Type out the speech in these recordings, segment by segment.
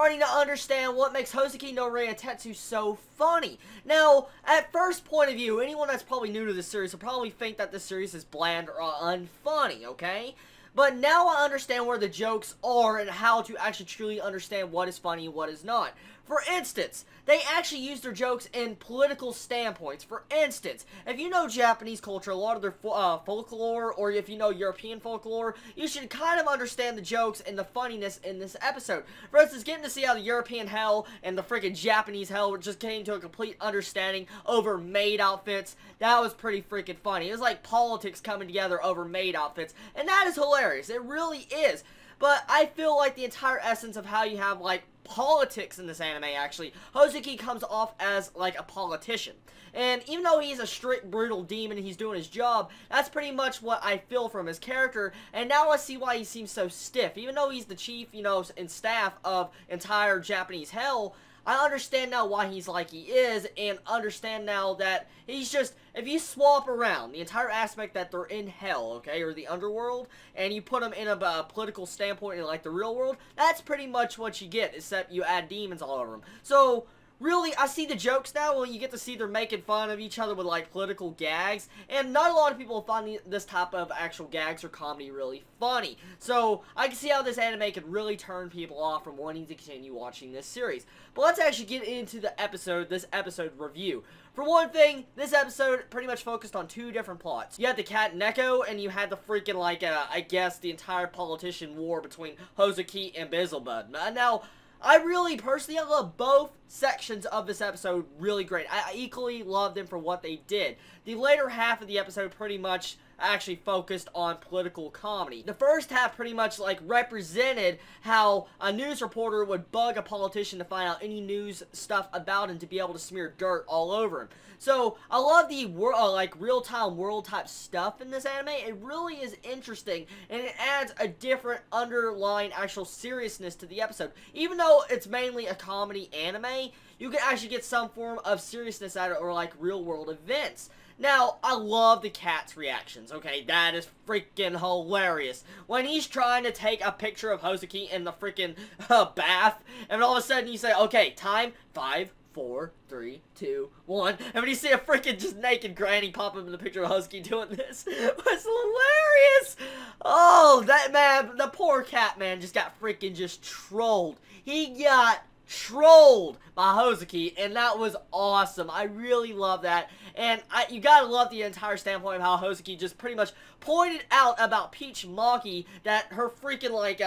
starting to understand what makes Hoozuki no Reitetsu so funny. Now, at first point of view, anyone that's probably new to this series will probably think that this series is bland or unfunny, okay? But now I understand where the jokes are and how to actually truly understand what is funny and what is not. For instance, they actually use their jokes in political standpoints. For instance, if you know Japanese culture, a lot of their folklore, or if you know European folklore, you should kind of understand the jokes and the funniness in this episode. For instance, getting to see how the European hell and the freaking Japanese hell just came to a complete understanding over maid outfits, that was pretty freaking funny. It was like politics coming together over maid outfits, and that is hilarious. It really is. But I feel like the entire essence of how you have, like, politics in this anime, actually, Hoozuki comes off as, like, a politician. And even though he's a strict, brutal demon and he's doing his job, that's pretty much what I feel from his character, and now I see why he seems so stiff. Even though he's the chief, you know, and staff of entire Japanese hell, I understand now why he's like he is, and understand now that he's just, if you swap around the entire aspect that they're in hell, okay, or the underworld, and you put them in a political standpoint in, like, the real world, that's pretty much what you get, except you add demons all over them. So, really, I see the jokes now when you get to see they're making fun of each other with, like, political gags, and not a lot of people find this type of actual gags or comedy really funny. So, I can see how this anime could really turn people off from wanting to continue watching this series. But let's actually get into the episode, this episode review. For one thing, this episode pretty much focused on two different plots. You had the cat Neko, and you had the freaking, like, I guess, the entire politician war between Hoozuki and Bizzlebud. Now, I really, personally, I love both sections of this episode really great. I equally love them for what they did. The later half of the episode pretty much actually focused on political comedy. The first half pretty much, like, represented how a news reporter would bug a politician to find out any news stuff about him to be able to smear dirt all over him. So, I love the like, real-time world type stuff in this anime. It really is interesting, and it adds a different underlying actual seriousness to the episode. Even though it's mainly a comedy anime, you can actually get some form of seriousness out of it, or, like, real-world events. Now, I love the cat's reactions, okay? That is freaking hilarious. When he's trying to take a picture of Hoozuki in the freaking bath, and all of a sudden you say, okay, time, 5, 4, 3, 2, 1. And when you see a freaking just naked granny pop up in the picture of Hoozuki doing this, it was hilarious! Oh, that man, the poor cat man just got freaking just trolled. He got trolled by Hoozuki, and that was awesome. I really love that, and you gotta love the entire standpoint of how Hoozuki just pretty much pointed out about Peach Maki that her freaking, like,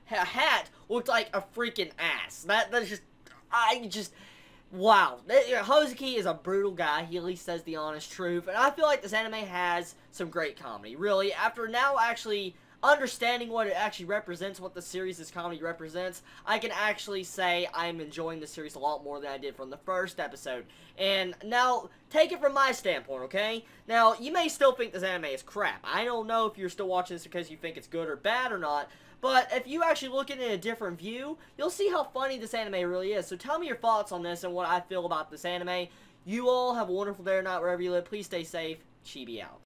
hat looked like a freaking ass. That's just, wow. Hoozuki is a brutal guy. He at least says the honest truth, and I feel like this anime has some great comedy. Really, after now actually understanding what it actually represents, what the series' comedy represents, I can actually say I'm enjoying the series a lot more than I did from the first episode. And now, take it from my standpoint, okay? Now, you may still think this anime is crap. I don't know if you're still watching this because you think it's good or bad or not, but if you actually look at it in a different view, you'll see how funny this anime really is. So tell me your thoughts on this and what I feel about this anime. You all have a wonderful day or night wherever you live. Please stay safe. Chibi out.